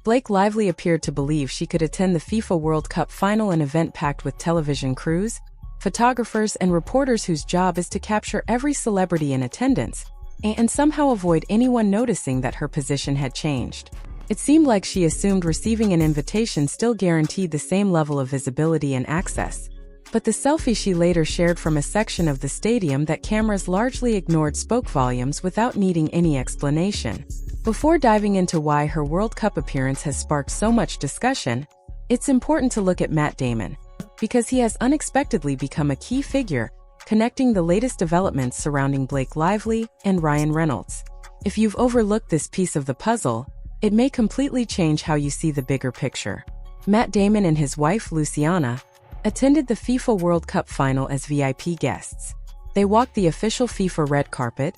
Blake Lively appeared to believe she could attend the FIFA World Cup final, an event packed with television crews, photographers and reporters whose job is to capture every celebrity in attendance, and somehow avoid anyone noticing that her position had changed. It seemed like she assumed receiving an invitation still guaranteed the same level of visibility and access. But the selfie she later shared from a section of the stadium that cameras largely ignored spoke volumes without needing any explanation. Before diving into why her World Cup appearance has sparked so much discussion, it's important to look at Matt Damon, because he has unexpectedly become a key figure, connecting the latest developments surrounding Blake Lively and Ryan Reynolds. If you've overlooked this piece of the puzzle, it may completely change how you see the bigger picture. Matt Damon and his wife Luciana attended the FIFA World Cup final as VIP guests. They walked the official FIFA red carpet,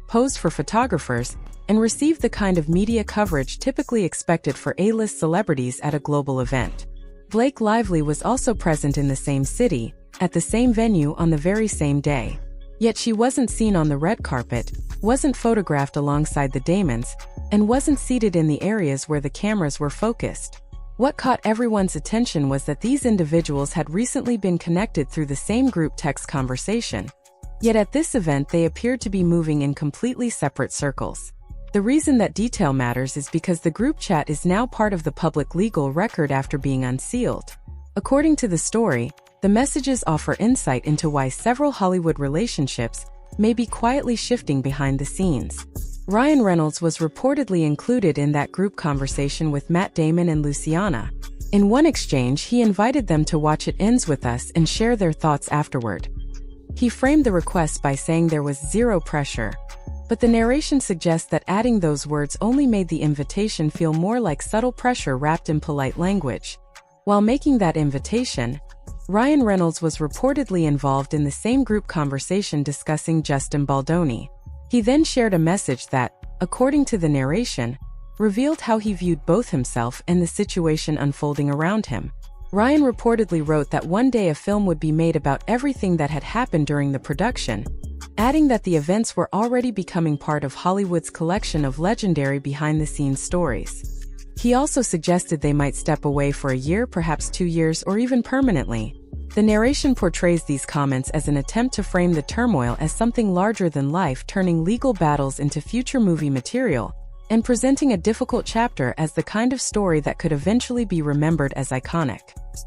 posed for photographers, and received the kind of media coverage typically expected for A-list celebrities at a global event. Blake Lively was also present in the same city, at the same venue on the very same day. Yet she wasn't seen on the red carpet, wasn't photographed alongside the Damons, and wasn't seated in the areas where the cameras were focused. What caught everyone's attention was that these individuals had recently been connected through the same group text conversation. Yet at this event they appeared to be moving in completely separate circles. The reason that detail matters is because the group chat is now part of the public legal record after being unsealed. According to the story, the messages offer insight into why several Hollywood relationships may be quietly shifting behind the scenes. Ryan Reynolds was reportedly included in that group conversation with Matt Damon and Luciana. In one exchange, he invited them to watch It Ends With Us and share their thoughts afterward. He framed the request by saying there was zero pressure, but the narration suggests that adding those words only made the invitation feel more like subtle pressure wrapped in polite language. While making that invitation, Ryan Reynolds was reportedly involved in the same group conversation discussing Justin Baldoni. He then shared a message that, according to the narration, revealed how he viewed both himself and the situation unfolding around him. Ryan reportedly wrote that one day a film would be made about everything that had happened during the production, adding that the events were already becoming part of Hollywood's collection of legendary behind-the-scenes stories. He also suggested they might step away for a year, perhaps 2 years, or even permanently. The narration portrays these comments as an attempt to frame the turmoil as something larger than life, turning legal battles into future movie material, and presenting a difficult chapter as the kind of story that could eventually be remembered as iconic.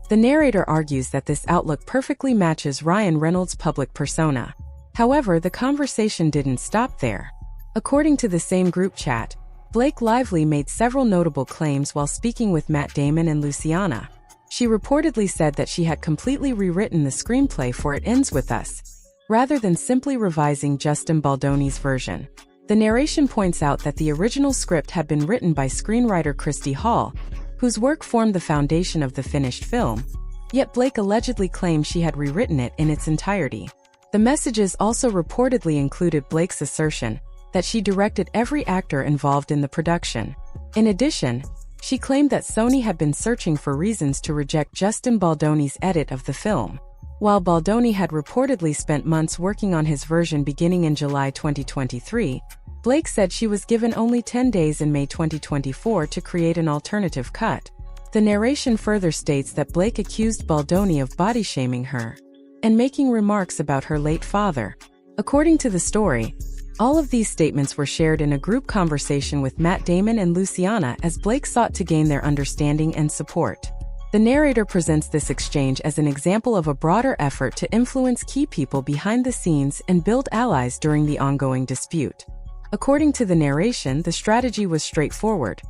The narrator argues that this outlook perfectly matches Ryan Reynolds' public persona. However, the conversation didn't stop there. According to the same group chat, Blake Lively made several notable claims while speaking with Matt Damon and Luciana. She reportedly said that she had completely rewritten the screenplay for It Ends With Us, rather than simply revising Justin Baldoni's version. The narration points out that the original script had been written by screenwriter Christy Hall, whose work formed the foundation of the finished film, yet Blake allegedly claimed she had rewritten it in its entirety. The messages also reportedly included Blake's assertion that she directed every actor involved in the production. In addition, she claimed that Sony had been searching for reasons to reject Justin Baldoni's edit of the film. While Baldoni had reportedly spent months working on his version beginning in July 2023, Blake said she was given only 10 days in May 2024 to create an alternative cut. The narration further states that Blake accused Baldoni of body-shaming her and making remarks about her late father. According to the story, all of these statements were shared in a group conversation with Matt Damon and Luciana as Blake sought to gain their understanding and support. The narrator presents this exchange as an example of a broader effort to influence key people behind the scenes and build allies during the ongoing dispute. According to the narration, the strategy was straightforward.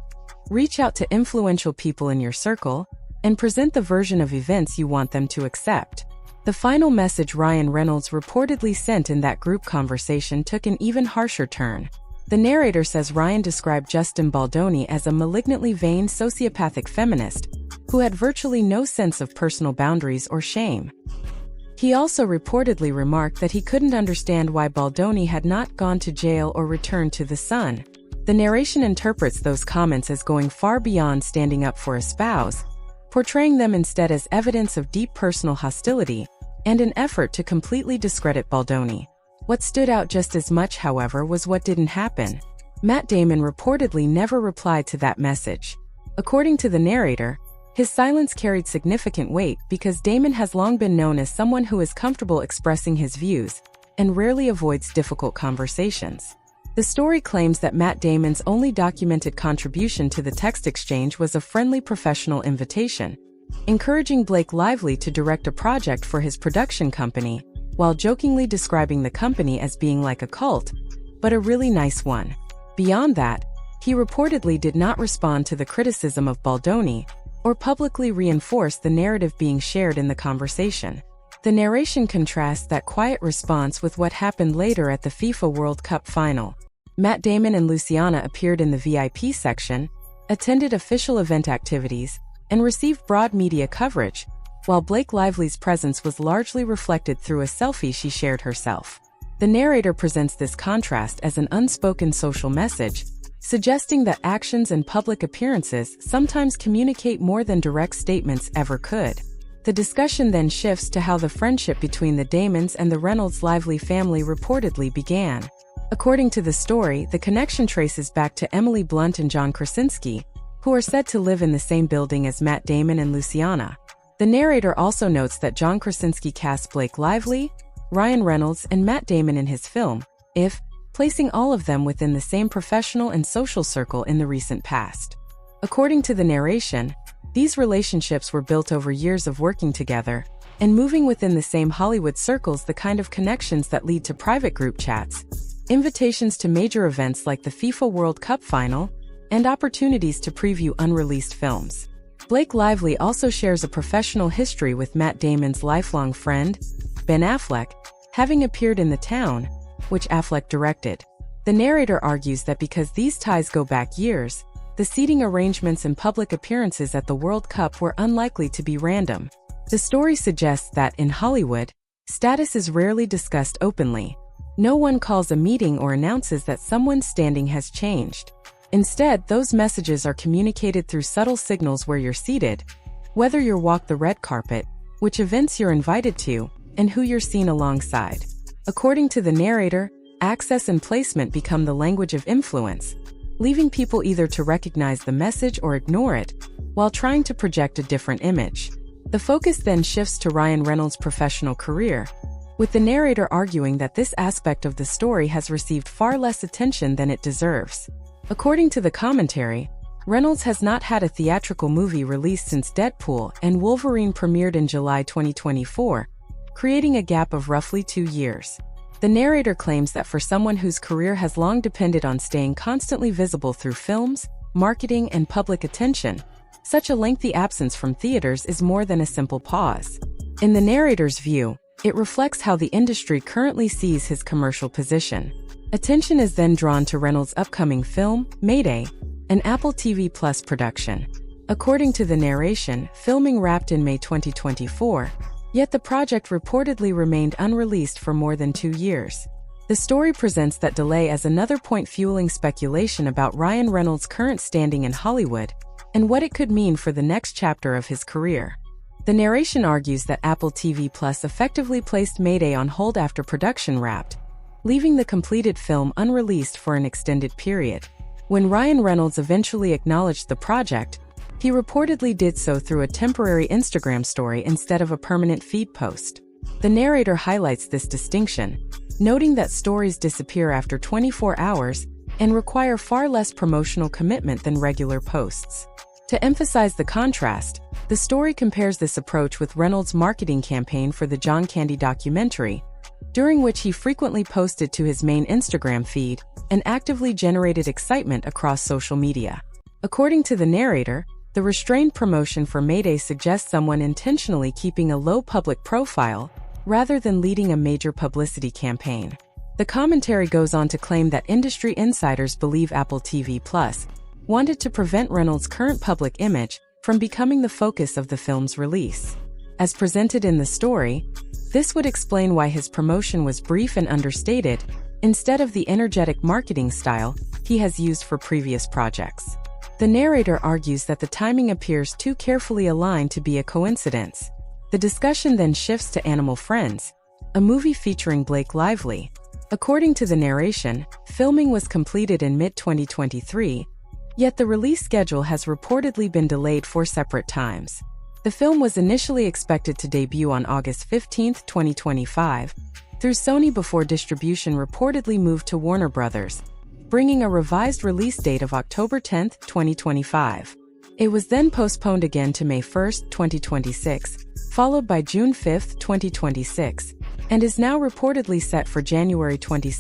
Reach out to influential people in your circle and present the version of events you want them to accept. The final message Ryan Reynolds reportedly sent in that group conversation took an even harsher turn. The narrator says Ryan described Justin Baldoni as a malignantly vain sociopathic feminist who had virtually no sense of personal boundaries or shame. He also reportedly remarked that he couldn't understand why Baldoni had not gone to jail or returned to the Sun. The narration interprets those comments as going far beyond standing up for a spouse, portraying them instead as evidence of deep personal hostility and an effort to completely discredit Baldoni. What stood out just as much, however, was what didn't happen. Matt Damon reportedly never replied to that message. According to the narrator, his silence carried significant weight because Damon has long been known as someone who is comfortable expressing his views and rarely avoids difficult conversations. The story claims that Matt Damon's only documented contribution to the text exchange was a friendly professional invitation, encouraging Blake Lively to direct a project for his production company, while jokingly describing the company as being like a cult, but a really nice one. Beyond that, he reportedly did not respond to the criticism of Baldoni or publicly reinforce the narrative being shared in the conversation. The narration contrasts that quiet response with what happened later at the FIFA World Cup final. Matt Damon and Luciana appeared in the VIP section, attended official event activities, and received broad media coverage, while Blake Lively's presence was largely reflected through a selfie she shared herself. The narrator presents this contrast as an unspoken social message, suggesting that actions and public appearances sometimes communicate more than direct statements ever could. The discussion then shifts to how the friendship between the Damons and the Reynolds Lively family reportedly began. According to the story, the connection traces back to Emily Blunt and John Krasinski, who are said to live in the same building as Matt Damon and Luciana. The narrator also notes that John Krasinski cast Blake Lively, Ryan Reynolds, and Matt Damon in his film, If, placing all of them within the same professional and social circle in the recent past. According to the narration, these relationships were built over years of working together and moving within the same Hollywood circles, the kind of connections that lead to private group chats, invitations to major events like the FIFA World Cup final, and opportunities to preview unreleased films. Blake Lively also shares a professional history with Matt Damon's lifelong friend, Ben Affleck, having appeared in The Town, which Affleck directed. The narrator argues that because these ties go back years, the seating arrangements and public appearances at the World Cup were unlikely to be random. The story suggests that, in Hollywood, status is rarely discussed openly. No one calls a meeting or announces that someone's standing has changed. Instead, those messages are communicated through subtle signals where you're seated, whether you're walk the red carpet, which events you're invited to, and who you're seen alongside. According to the narrator, access and placement become the language of influence, leaving people either to recognize the message or ignore it, while trying to project a different image. The focus then shifts to Ryan Reynolds' professional career, with the narrator arguing that this aspect of the story has received far less attention than it deserves. According to the commentary, Reynolds has not had a theatrical movie released since Deadpool and Wolverine premiered in July 2024, creating a gap of roughly 2 years. The narrator claims that for someone whose career has long depended on staying constantly visible through films, marketing, and public attention, such a lengthy absence from theaters is more than a simple pause. In the narrator's view, it reflects how the industry currently sees his commercial position. Attention is then drawn to Reynolds' upcoming film, Mayday, an Apple TV Plus production. According to the narration, filming wrapped in May 2024, yet the project reportedly remained unreleased for more than 2 years. The story presents that delay as another point fueling speculation about Ryan Reynolds' current standing in Hollywood and what it could mean for the next chapter of his career. The narration argues that Apple TV Plus effectively placed Mayday on hold after production wrapped, leaving the completed film unreleased for an extended period. When Ryan Reynolds eventually acknowledged the project, he reportedly did so through a temporary Instagram story instead of a permanent feed post. The narrator highlights this distinction, noting that stories disappear after 24 hours and require far less promotional commitment than regular posts. To emphasize the contrast, the story compares this approach with Reynolds' marketing campaign for the John Candy documentary, during which he frequently posted to his main Instagram feed and actively generated excitement across social media. According to the narrator, the restrained promotion for Mayday suggests someone intentionally keeping a low public profile rather than leading a major publicity campaign. The commentary goes on to claim that industry insiders believe Apple TV Plus wanted to prevent Reynolds' current public image from becoming the focus of the film's release. As presented in the story, this would explain why his promotion was brief and understated, instead of the energetic marketing style he has used for previous projects. The narrator argues that the timing appears too carefully aligned to be a coincidence. The discussion then shifts to Animal Friends, a movie featuring Blake Lively. According to the narration, filming was completed in mid-2023, Yet the release schedule has reportedly been delayed 4 separate times. The film was initially expected to debut on August 15, 2025, through Sony before distribution reportedly moved to Warner Bros., bringing a revised release date of October 10, 2025. It was then postponed again to May 1, 2026, followed by June 5, 2026, and is now reportedly set for January 22,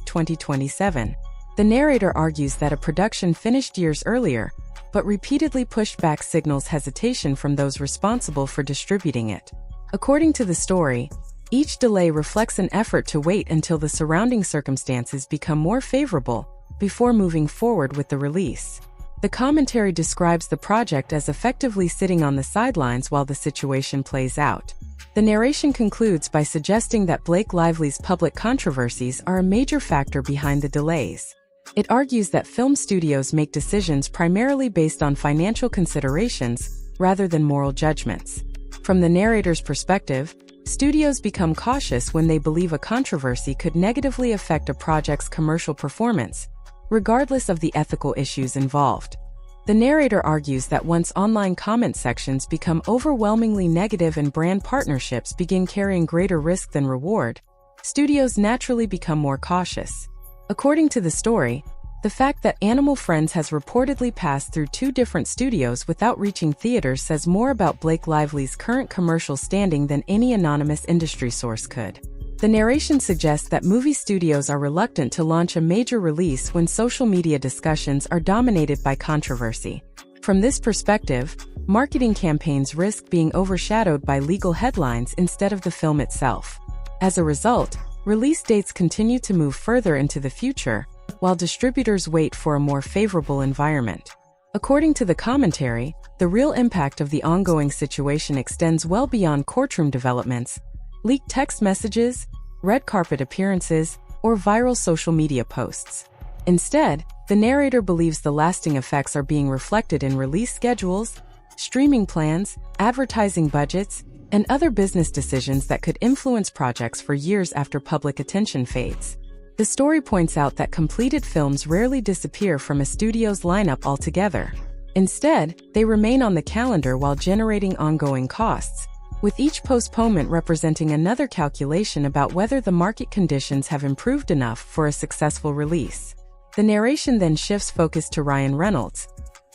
2027. The narrator argues that a production finished years earlier, but repeatedly pushed back signals hesitation from those responsible for distributing it. According to the story, each delay reflects an effort to wait until the surrounding circumstances become more favorable before moving forward with the release. The commentary describes the project as effectively sitting on the sidelines while the situation plays out. The narration concludes by suggesting that Blake Lively's public controversies are a major factor behind the delays. It argues that film studios make decisions primarily based on financial considerations rather than moral judgments. From the narrator's perspective, studios become cautious when they believe a controversy could negatively affect a project's commercial performance, regardless of the ethical issues involved. The narrator argues that once online comment sections become overwhelmingly negative and brand partnerships begin carrying greater risk than reward, studios naturally become more cautious. According to the story, the fact that Animal Friends has reportedly passed through 2 different studios without reaching theaters says more about Blake Lively's current commercial standing than any anonymous industry source could. The narration suggests that movie studios are reluctant to launch a major release when social media discussions are dominated by controversy. From this perspective, marketing campaigns risk being overshadowed by legal headlines instead of the film itself. As a result, release dates continue to move further into the future, while distributors wait for a more favorable environment. According to the commentary, the real impact of the ongoing situation extends well beyond courtroom developments, leaked text messages, red carpet appearances, or viral social media posts. Instead, the narrator believes the lasting effects are being reflected in release schedules, streaming plans, advertising budgets, and other business decisions that could influence projects for years after public attention fades. The story points out that completed films rarely disappear from a studio's lineup altogether. Instead, they remain on the calendar while generating ongoing costs, with each postponement representing another calculation about whether the market conditions have improved enough for a successful release. The narration then shifts focus to Ryan Reynolds,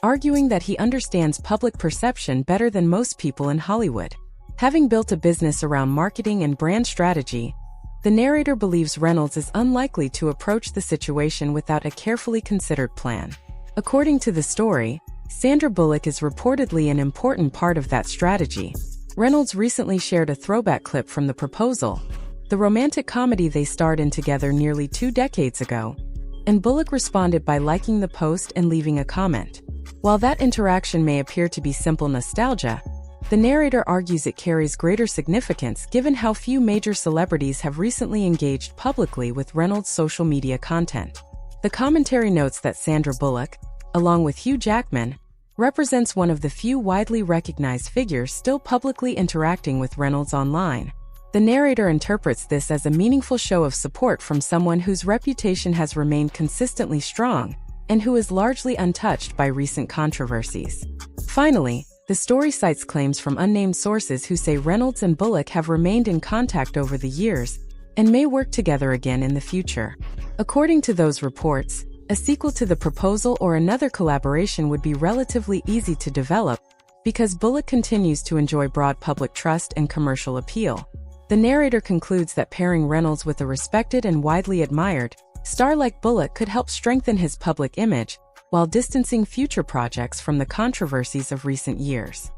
arguing that he understands public perception better than most people in Hollywood. Having built a business around marketing and brand strategy, the narrator believes Reynolds is unlikely to approach the situation without a carefully considered plan. According to the story, Sandra Bullock is reportedly an important part of that strategy. Reynolds recently shared a throwback clip from The Proposal, the romantic comedy they starred in together nearly 2 decades ago, and Bullock responded by liking the post and leaving a comment. While that interaction may appear to be simple nostalgia, the narrator argues it carries greater significance given how few major celebrities have recently engaged publicly with Reynolds' social media content. The commentary notes that Sandra Bullock, along with Hugh Jackman, represents one of the few widely recognized figures still publicly interacting with Reynolds online. The narrator interprets this as a meaningful show of support from someone whose reputation has remained consistently strong and who is largely untouched by recent controversies. Finally, the story cites claims from unnamed sources who say Reynolds and Bullock have remained in contact over the years and may work together again in the future. According to those reports, a sequel to The Proposal or another collaboration would be relatively easy to develop because Bullock continues to enjoy broad public trust and commercial appeal. The narrator concludes that pairing Reynolds with a respected and widely admired star like Bullock could help strengthen his public image while distancing future projects from the controversies of recent years.